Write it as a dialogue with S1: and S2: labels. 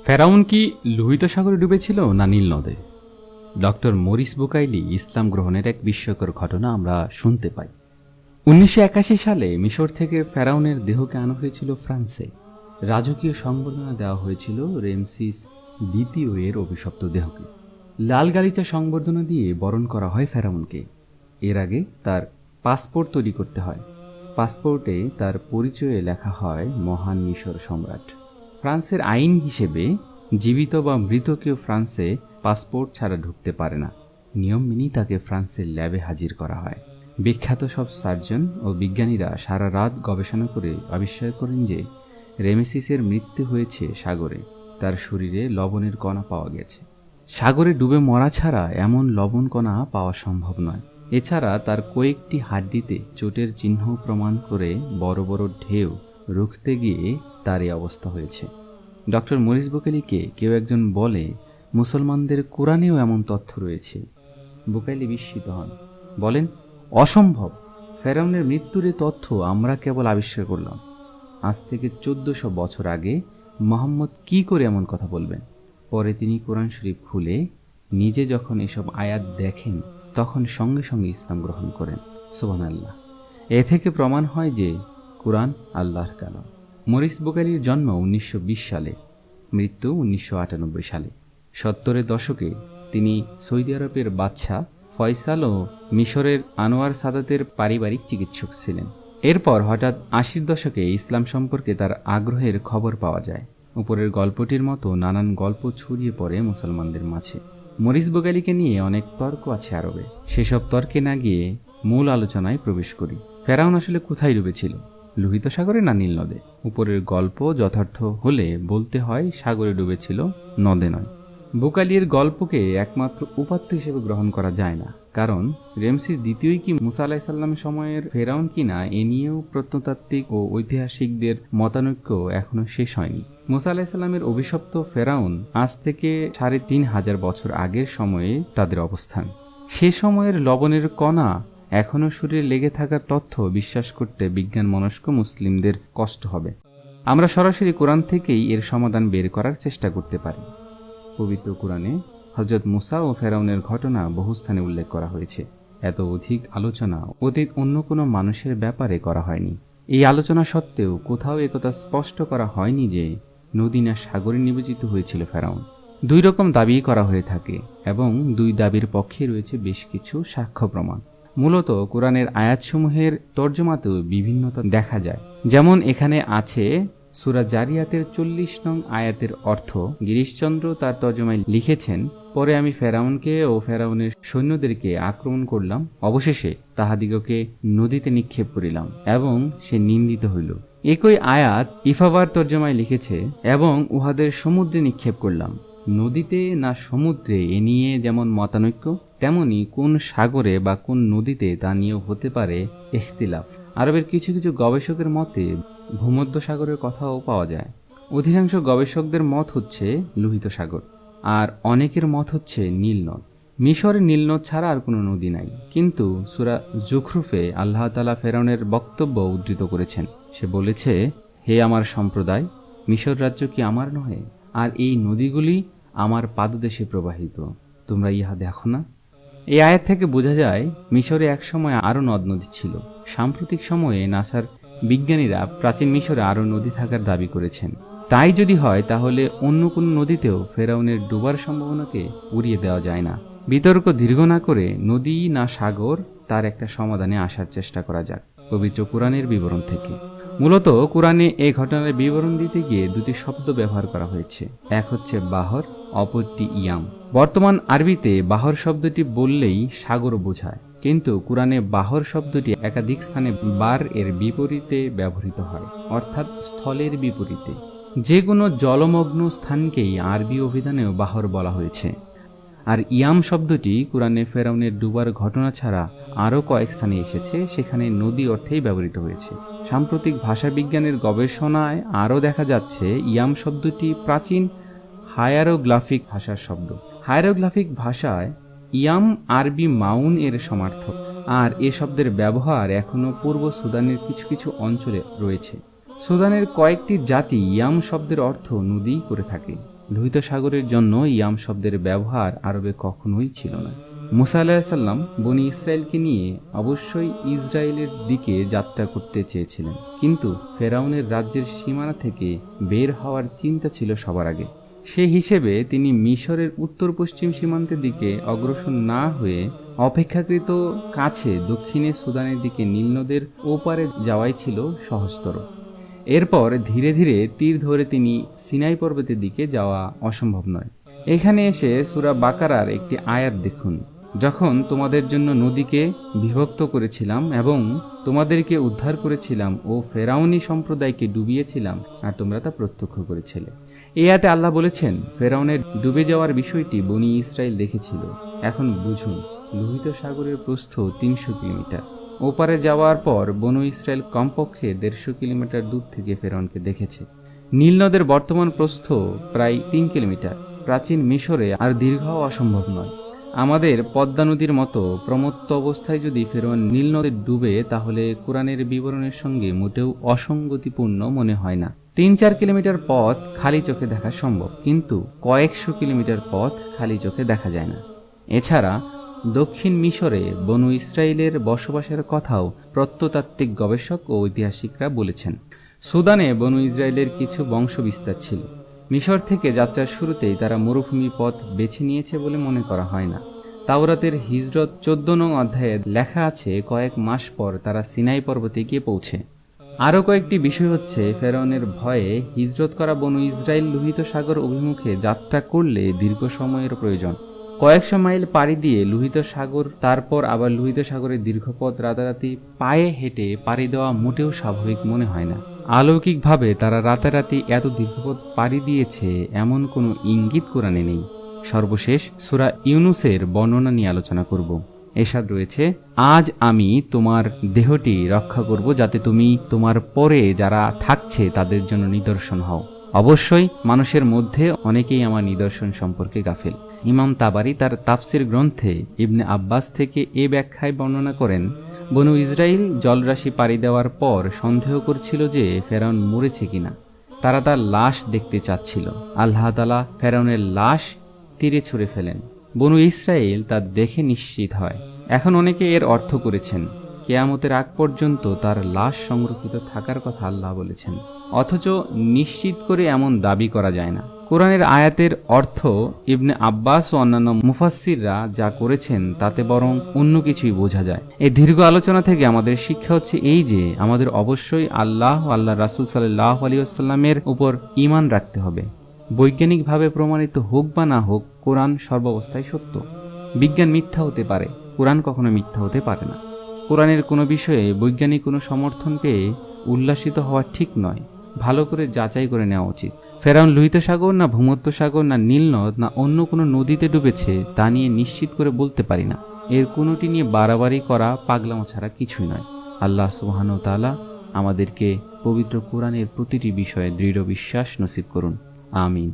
S1: ফেরাউন কি লোহিত সাগরে ডুবেছিল না নীল নদে? ডক্টর মরিস বুকাইলি ইসলাম গ্রহণের এক বিস্ময়কর ঘটনা আমরা শুনতে পাই। 1981 সালে মিশর থেকে ফেরাউনের দেহকে আনা হয়েছিল ফ্রান্সে। রাজকীয় সংবর্ধনা দেওয়া হয়েছিল রেমসিস দ্বিতীয় এর অভিশপ্ত দেহকে। লাল গালিচা সংবর্ধনা দিয়ে বরণ করা হয় ফেরাউনকে। এর আগে তার পাসপোর্ট তৈরি করতে হয়। পাসপোর্টে তার পরিচয়ে লেখা হয় মহান মিশর সম্রাট। ফ্রান্সের আইন হিসেবে জীবিত বা মৃত কেউ ফ্রান্সে পাসপোর্ট ছাড়া ঢুকতে পারে না। নিয়ম মেনেই তাকে ফ্রান্সের ল্যাবে হাজির করা হয়। বিখ্যাত সব সার্জন ও বিজ্ঞানীরা সারা রাত গবেষণা করে আবিষ্কার করেন যে রেমেসিসের মৃত্যু হয়েছে সাগরে। তার শরীরে লবণের কণা পাওয়া গেছে। সাগরে ডুবে মরা ছাড়া এমন লবণ কণা পাওয়া সম্ভব নয়। এছাড়া তার কয়েকটি হাড্ডিতে চোটের চিহ্ন প্রমাণ করে বড় বড় ঢেউ রুখতে গিয়ে তার এই অবস্থা হয়েছে। ডক্টর মরিস বুকাইলিকে কেউ একজন বলে মুসলমানদের কোরআনেও এমন তথ্য রয়েছে। বুকাইলি বিস্মিত হন, বলেন, অসম্ভব! ফেরাউনের মৃত্যুর এই তথ্য আমরা কেবল আবিষ্কার করলাম। আজ থেকে 1400 বছর আগে মোহাম্মদ কি করে এমন কথা বলবেন? পরে তিনি কোরআন শরীফ খুলে নিজে যখন এসব আয়াত দেখেন তখন সঙ্গে সঙ্গে ইসলাম গ্রহণ করেন। সুবহানাল্লাহ। এ থেকে প্রমাণ হয় যে কোরআন আল্লাহর কালাম। মরিস বুকাইলির জন্ম 1920 সালে, মৃত্যু 1998 সালে। 70-এর দশকে তিনি সৌদি আরবের বাদশাহ ফয়সাল ও মিশরের আনোয়ার সাদাতের পারিবারিক চিকিৎসক ছিলেন। এরপর হঠাৎ 80-র দশকে ইসলাম সম্পর্কে তার আগ্রহের খবর পাওয়া যায়। উপরের গল্পটির মতো নানান গল্প ছড়িয়ে পড়ে মুসলমানদের মাঝে। মরিস বুকাইলিকে নিয়ে অনেক তর্ক আছে আরবে। সেসব তর্কে না গিয়ে মূল আলোচনায় প্রবেশ করি। ফেরাউন আসলে কোথায় ডুবেছিল? লোহিত সাগরে না নীল নদে? উপরের গল্প যথার্থ হলে বলতে হয় সাগরে ডুবেছিল, নদে নয়। বুকাইলির গল্পকে একমাত্র উপাত্ত হিসেবে গ্রহণ করা যায় না, কারণ রেমসিস দ্বিতীয়ই কি মুসা আলাইহিসসালামের সময়ের ফেরাউন কিনা এ নিয়েও প্রত্নতাত্ত্বিক ও ঐতিহাসিকদের মতানৈক্য এখনো শেষ হয়নি। মুসা আলাইহিসসালামের অভিশপ্ত ফেরাউন আজ থেকে 3500 বছর আগের সময়ে তাদের অবস্থান। সে সময়ের লবণের কণা এখনও শরীরে লেগে থাকার তথ্য বিশ্বাস করতে বিজ্ঞান মনস্ক মুসলিমদের কষ্ট হবে। আমরা সরাসরি কোরআন থেকেই এর সমাধান বের করার চেষ্টা করতে পারি। পবিত্র কোরআনে হযরত মুসা ও ফেরাউনের ঘটনা বহু স্থানে উল্লেখ করা হয়েছে। এত অধিক আলোচনা অতীত অন্য কোনো মানুষের ব্যাপারে করা হয়নি। এই আলোচনা সত্ত্বেও কোথাও একথা স্পষ্ট করা হয়নি যে নদী না সাগরে নিমজ্জিত হয়েছিল ফেরাউন। দুই রকম দাবি করা হয়ে থাকে এবং দুই দাবির পক্ষে রয়েছে বেশ কিছু সাক্ষ্য প্রমাণ। মূলত কোরআনের আয়াতসমূহের তর্জমাতেও বিভিন্নতা দেখা যায়। যেমন এখানে আছে সূরা জারিয়াতের 40 নং আয়াতের অর্থ গিরিশচন্দ্র তার তর্জমায় লিখেছেন, পরে আমি ফেরাউনকে ও ফেরাউনের সৈন্যদেরকে আক্রমণ করলাম, অবশেষে তাহাদিগকে নদীতে নিক্ষেপ করিলাম এবং সে নিন্দিত হইল। একই আয়াত ইফাবার তর্জমায় লিখেছে, এবং উহাদের সমুদ্রে নিক্ষেপ করলাম। নদীতে না সমুদ্রে এ নিয়ে যেমন মতানৈক্য, তেমনি কোন সাগরে বা কোন নদীতে তা নিয়েও হতে পারে ইখতিলাফ। আরবের কিছু কিছু গবেষকের মতে ভূমধ্য সাগরের কথাও পাওয়া যায়। অধিকাংশ গবেষকদের মত হচ্ছে লোহিত সাগর, আর অনেকের মত হচ্ছে নীল নদ। মিশরের নীল নদ ছাড়া আর কোনো নদী নাই। কিন্তু সূরা যুখরুফে আল্লাহ তাআলা ফেরাউনের বক্তব্য উদ্ধৃত করেছেন। সে বলেছে, হে আমার সম্প্রদায়, মিশর রাজ্য কি আমার নহে? আর এই নদীগুলি আমার পাদদেশে প্রবাহিত, তোমরা ইহা দেখো না? এই আয়াত থেকে বোঝা যায় মিশরে একসময় আরও নদ নদী ছিল। সাম্প্রতিক সময়ে নাসার বিজ্ঞানীরা প্রাচীন মিশরে আরও নদী থাকার দাবি করেছেন। তাই যদি হয় তাহলে অন্য কোনো নদীতেও ফেরাউনের ডুবার সম্ভাবনাকে উড়িয়ে দেওয়া যায় না। বিতর্ক দীর্ঘ না করে নদী না সাগর তার একটা সমাধানে আসার চেষ্টা করা যাক পবিত্র কোরআনের বিবরণ থেকে। মূলত কোরআনে এই ঘটনার বিবরণ দিতে গিয়ে দুটি শব্দ ব্যবহার করা হয়েছে। এক হচ্ছে বাহর, অপরটি ইয়াম। বর্তমান আরবিতে বাহর শব্দটি বললেই সাগর বোঝায়, কিন্তু কোরআনে বাহর শব্দটি একাধিক স্থানে বার এর বিপরীতে ব্যবহৃত হয়, অর্থাৎ স্থলের বিপরীতে। যে কোনো জলমগ্ন স্থানকেই আরবি অভিধানেও বাহর বলা হয়েছে। আর ইয়াম শব্দটি কোরআনে ফেরাউনের ডুবার ঘটনা ছাড়া আরও কয়েক স্থানে এসেছে, সেখানে নদী অর্থেই ব্যবহৃত হয়েছে। সাম্প্রতিক ভাষাবিজ্ঞানের গবেষণায় আরও দেখা যাচ্ছে ইয়াম শব্দটি প্রাচীন হায়ারোগ্রাফিক ভাষার শব্দ। হায়ারোগ্রাফিক ভাষায় ইয়াম আরবি মাউন এর সমার্থক, আর এ শব্দের ব্যবহার এখনও পূর্ব সুদানের কিছু কিছু অঞ্চলে রয়েছে। সুদানের কয়েকটি জাতি ইয়াম শব্দের অর্থ নদী করে থাকে। লোহিত সাগরের জন্য ইয়াম শব্দের ব্যবহার আরবে কখনোই ছিল না। মুসা আলাইহিসসালাম বনি ইসরায়েলকে নিয়ে অবশ্যই ইসরায়েলের দিকে যাত্রা করতে চেয়েছিলেন, কিন্তু ফেরাউনের রাজ্যের সীমানা থেকে বের হওয়ার চিন্তা ছিল সবার আগে। সেই হিসেবে তিনি মিশরের উত্তর পশ্চিম সীমান্তের দিকে অগ্রসর না হয়ে অপেক্ষাকৃত কাছে দক্ষিণে সুদানের দিকে নীল নদের ওপারে যাওয়াই ছিল সহজতর। এরপর ধীরে ধীরে তীর ধরে তিনি সিনাই পর্বতের দিকে যাওয়া অসম্ভব নয়। এখানে এসে সূরা বাকারার একটি আয়াত দেখুন, যখন তোমাদের জন্য নদীকে বিভক্ত করেছিলাম এবং তোমাদেরকে উদ্ধার করেছিলাম ও ফেরাউনি সম্প্রদায়কে ডুবিয়েছিলাম আর তোমরা তা প্রত্যক্ষ করেছিলে। এই আয়াতে আল্লাহ বলেছেন, ফেরাউনের ডুবে যাওয়ার বিষয়টি বনি ইসরায়েল দেখেছিল। এখন বুঝুন, লোহিত সাগরের প্রস্থ ৩০০ কিলোমিটার। ওপারে যাওয়ার পর বনু ইসরায়েল কমপক্ষে ১৫০ কিলোমিটার দূর থেকে ফেরাউনকে দেখেছে। নীল নদের বর্তমান প্রস্থ প্রায় ৩ কিলোমিটার। প্রাচীন মিশরে আর দীর্ঘ হওয়া অসম্ভব নয়। আমাদের পদ্মা নদীর মতো প্রমত্ত অবস্থায় যদি ফেরাউন নীল নদে ডুবে, তাহলে কোরআনের বিবরণের সঙ্গে মোটেও অসঙ্গতিপূর্ণ মনে হয় না। ৩-৪ কিলোমিটার পথ খালি চোখে দেখা সম্ভব, কিন্তু কয়েকশো কিলোমিটার পথ খালি চোখে দেখা যায় না। এছাড়া দক্ষিণ মিশরে বনু ইসরায়েলের বসবাসের কথাও প্রত্নতাত্ত্বিক গবেষক ও ঐতিহাসিকরা বলেছেন। সুদানে বনু ইসরায়েলের কিছু বংশ বিস্তার ছিল। মিশর থেকে যাত্রার শুরুতেই তারা মরুভূমি পথ বেছে নিয়েছে বলে মনে করা হয় না। তাওরাতের হিজরত 14 নং অধ্যায়ে লেখা আছে, কয়েক মাস পর তারা সিনাই পর্বতে গিয়ে পৌঁছে। আরও কয়েকটি বিষয় হচ্ছে, ফেরাউনের ভয়ে হিজরত করা বনু ইসরায়েল লোহিত সাগর অভিমুখে যাত্রা করলে দীর্ঘ সময়ের প্রয়োজন। কয়েকশো মাইল পাড়ি দিয়ে লোহিত সাগর, তারপর আবার লোহিত সাগরের দীর্ঘ পথ রাতারাতি পায়ে হেঁটে পাড়ি দেওয়া মোটেও স্বাভাবিক মনে হয় না। অলৌকিকভাবে তারা রাতারাতি এত দীর্ঘপথ পাড়ি দিয়েছে এমন কোনো ইঙ্গিত কোরআনে নেই। সর্বশেষ সূরা ইউনুসের বর্ণনা নিয়ে আলোচনা করব। এরশাদ রয়েছে, আজ আমি তোমার দেহটি রক্ষা করব, যাতে তুমি তোমার পরে যারা থাকছে তাদের জন্য নিদর্শন হও। অবশ্যই মানুষের মধ্যে অনেকেই আমার নিদর্শন সম্পর্কে গাফেল। ইমাম তাবারি তার তাফসির গ্রন্থে ইবনে আব্বাস থেকে এ ব্যাখ্যায় বর্ণনা করেন, বনু ইসরাইল জলরাশি পাড়ি দেওয়ার পর সন্দেহ করছিল যে ফেরাউন মরেছে কিনা। তারা তার লাশ দেখতে চাচ্ছিল। আল্লাহ তাআলা ফেরাউনের লাশ তীরে ছুঁড়ে ফেলেন। বনু ইসরাইল তা দেখে নিশ্চিত হয়। এখন অনেকে এর অর্থ করেছেন, কিয়ামতের আগ পর্যন্ত তার লাশ সংরক্ষিত থাকার কথা আল্লাহ বলেছেন, অথচ নিশ্চিত করে এমন দাবি করা যায় না। কোরআনের আয়াতের অর্থ ইবনে আব্বাস ও অন্যান্য মুফাসসিররা যা করেছেন তাতে বরং অন্য কিছুই বোঝা যায়। এই দীর্ঘ আলোচনা থেকে আমাদের শিক্ষা হচ্ছে এই যে, আমাদের অবশ্যই আল্লাহ ও আল্লাহ রাসূল সাল্লাল্লাহু আলাইহি ওয়াসাল্লামের উপর ঈমান রাখতে হবে। বৈজ্ঞানিকভাবে প্রমাণিত হোক বা না হোক, কোরআন সর্বাবস্থায় সত্য। বিজ্ঞান মিথ্যা হতে পারে, কোরআন কখনো মিথ্যা হতে পারে না। কোরআনের কোনো বিষয়ে বৈজ্ঞানিক কোনো সমর্থন পেয়ে উল্লাসিত হওয়া ঠিক নয়, ভালো করে যাচাই করে নেওয়া উচিত। ফেরাউন লোহিত সাগর না ভূমধ্য সাগর না নীল নদ না অন্য কোনো নদীতে ডুবেছে তা নিয়ে নিশ্চিত করে বলতে পারি না। এর কোনোটি নিয়ে বাড়াবাড়ি করা পাগলামো ছাড়া কিছুই নয়। আল্লাহ সুবহানাহু ওয়া তাআলা আমাদেরকে পবিত্র কোরআনের প্রতিটি বিষয়ে দৃঢ় বিশ্বাস নসিব করুন। আমিন।